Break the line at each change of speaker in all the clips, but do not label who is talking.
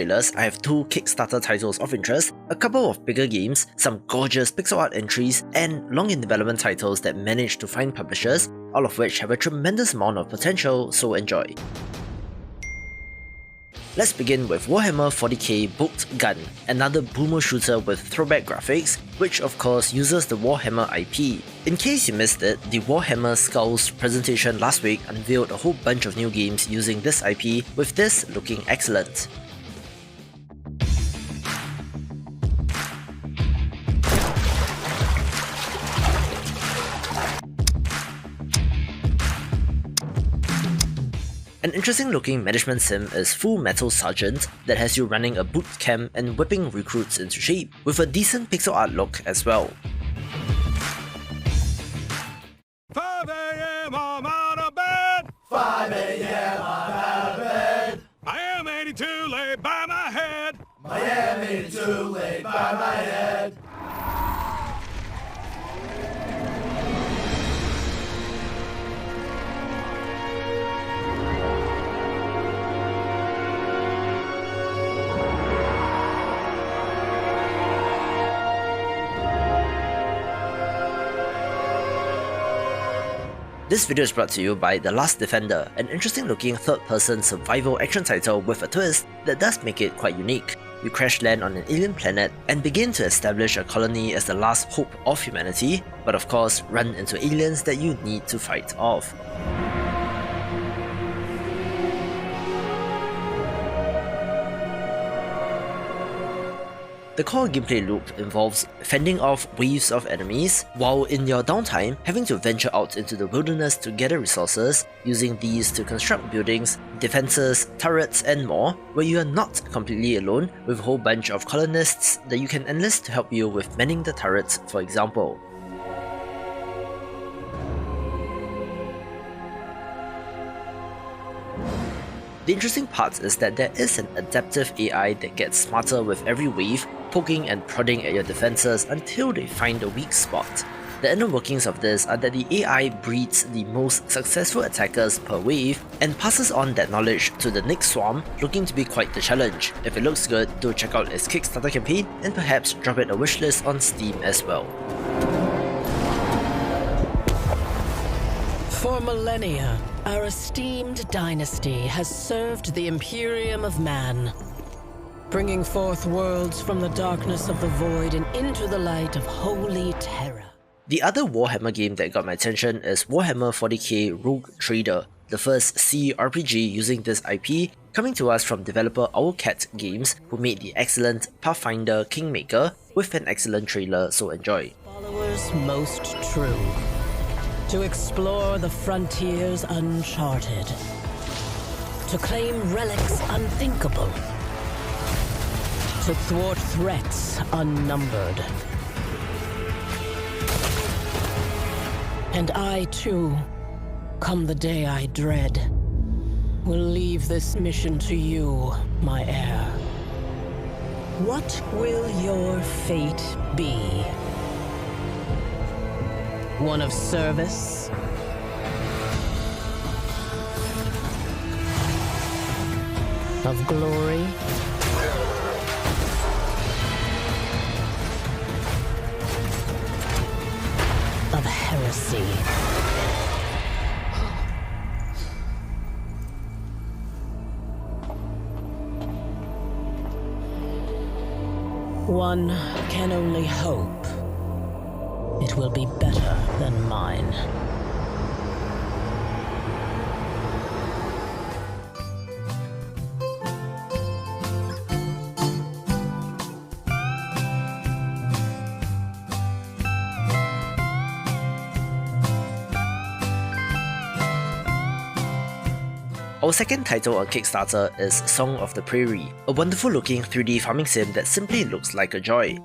trailers, I have 2 Kickstarter titles of interest, a couple of bigger games, some gorgeous pixel art entries, and long-in-development titles that managed to find publishers, all of which have a tremendous amount of potential, so enjoy. Let's begin with Warhammer 40k Bolt Gun, another boomer shooter with throwback graphics, which of course uses the Warhammer IP. In case you missed it, the Warhammer Skulls presentation last week unveiled a whole bunch of new games using this IP, with this looking excellent. An interesting looking management sim is Full Metal Sergeant that has you running a boot camp and whipping recruits into shape, with a decent pixel art look as well.
5 a.m. I'm out of bed.
5 a.m. I'm out of bed.
I am 82 laid by my head.
I am 82 laid by my head.
This video is brought to you by The Last Defender, an interesting looking third-person survival action title with a twist that does make it quite unique. You crash land on an alien planet and begin to establish a colony as the last hope of humanity, but of course run into aliens that you need to fight off. The core gameplay loop involves fending off waves of enemies, while in your downtime having to venture out into the wilderness to gather resources, using these to construct buildings, defenses, turrets and more, where you are not completely alone with a whole bunch of colonists that you can enlist to help you with manning the turrets, for example. The interesting part is that there is an adaptive AI that gets smarter with every wave, poking and prodding at your defenses until they find a weak spot. The inner workings of this are that the AI breeds the most successful attackers per wave and passes on that knowledge to the next swarm, looking to be quite the challenge. If it looks good, do check out its Kickstarter campaign and perhaps drop it a wishlist on Steam as well.
For millennia, our esteemed dynasty has served the Imperium of Man, bringing forth worlds from the darkness of the void and into the light of holy terror.
The other Warhammer game that got my attention is Warhammer 40k Rogue Trader, the first CRPG using this IP, coming to us from developer Owlcat Games, who made the excellent Pathfinder Kingmaker with an excellent trailer, so enjoy.
Followers most true. To explore the frontiers uncharted. To claim relics unthinkable. To thwart threats unnumbered. And I too, come the day I dread, will leave this mission to you, my heir. What will your fate be? One of service? Of glory? Of heresy? One can only hope it will be better than mine.
Our second title on Kickstarter is Song of the Prairie, a wonderful looking 3D farming sim that simply looks like a joy.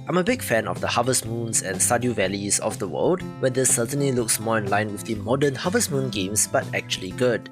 I'm a big fan of the Harvest Moons and Stardew Valleys of the world, where this certainly looks more in line with the modern Harvest Moon games but actually good.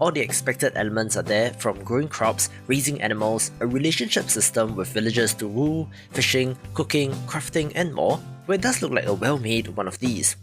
all the expected elements are there, from growing crops, raising animals, a relationship system with villagers to rule, fishing, cooking, crafting and more, where it does look like a well-made one of these.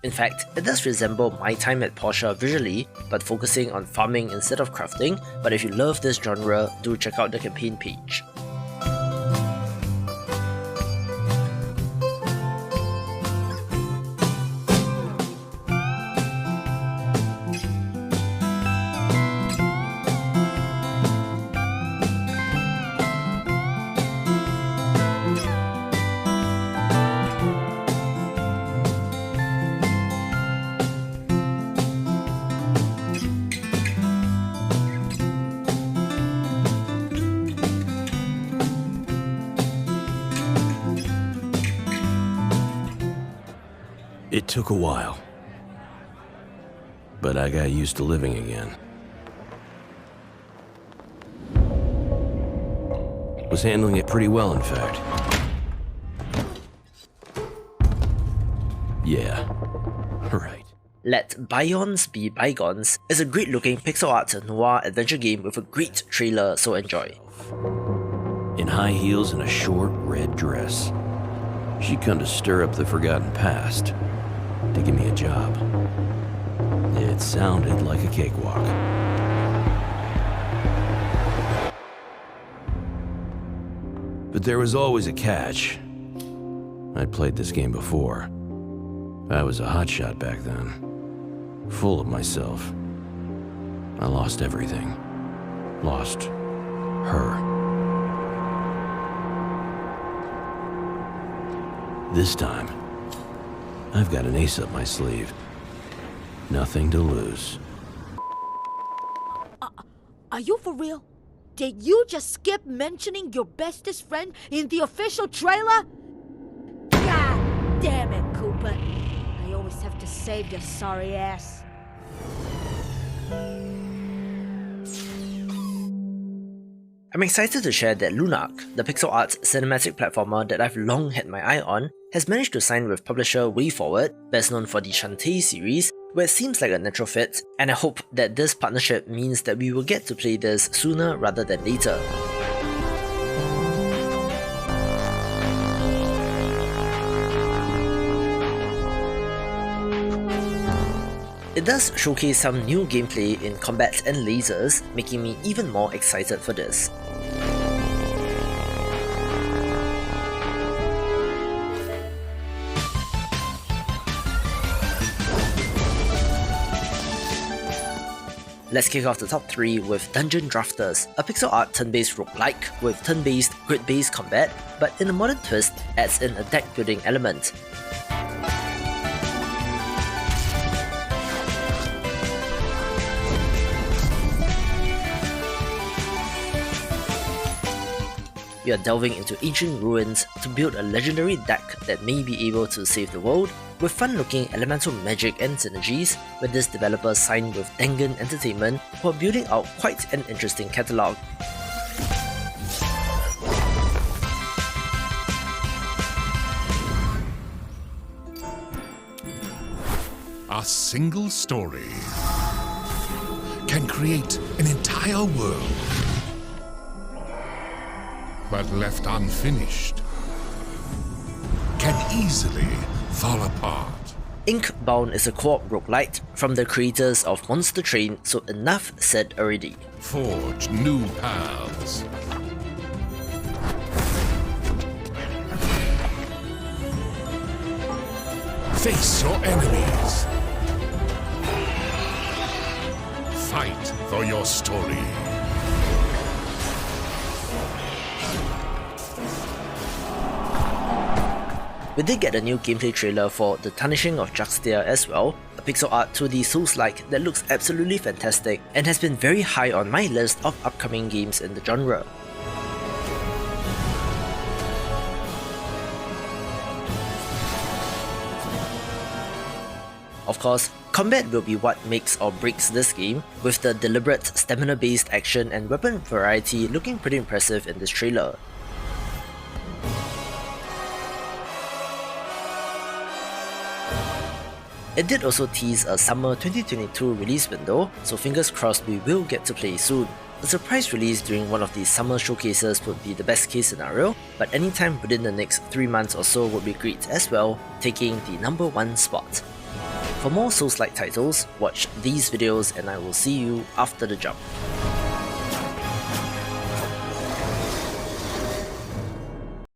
In fact, it does resemble my time at Porsche visually, but focusing on farming instead of crafting, but if you love this genre, do check out the campaign page.
It took a while, but I got used to living again. Was handling it pretty well, in fact. Yeah, right.
Let Bygones Be Bygones is a great-looking pixel art noir adventure game with a great trailer, so enjoy.
In high heels and a short red dress. She'd come to stir up the forgotten past, to give me a job. It sounded like a cakewalk. But there was always a catch. I'd played this game before. I was a hotshot back then, full of myself. I lost everything. Lost her. This time, I've got an ace up my sleeve. Nothing to lose.
Are you for real? Did you just skip mentioning your bestest friend in the official trailer? God damn it, Cooper. I always have to save your sorry ass.
I'm excited to share that Lunark, the pixel art cinematic platformer that I've long had my eye on, has managed to sign with publisher WayForward, best known for the Shantae series, where it seems like a natural fit, and I hope that this partnership means that we will get to play this sooner rather than later. It does showcase some new gameplay in combat and lasers, making me even more excited for this. Let's kick off the top 3 with Dungeon Drafters, a pixel art turn-based roguelike with turn-based, grid-based combat, but in a modern twist adds in a deck-building element. You are delving into ancient ruins to build a legendary deck that may be able to save the world, with fun-looking elemental magic and synergies, with this developer signed with Dangan Entertainment, who are building out quite an interesting catalogue.
A single story can create an entire world, but left unfinished, can easily fall apart.
Inkbound is a co-op roguelite from the creators of Monster Train, so enough said already.
Forge new paths. Face your enemies. Fight for your story.
We did get a new gameplay trailer for The Tarnishing of Juxtia as well, a pixel art 2D Souls-like that looks absolutely fantastic and has been very high on my list of upcoming games in the genre. Of course, combat will be what makes or breaks this game, with the deliberate stamina-based action and weapon variety looking pretty impressive in this trailer. It did also tease a summer 2022 release window, so fingers crossed we will get to play soon. A surprise release during one of these summer showcases would be the best case scenario, but anytime within the next 3 months or so would be great as well, taking the #1 spot. For more Souls-like titles, watch these videos and I will see you after the jump.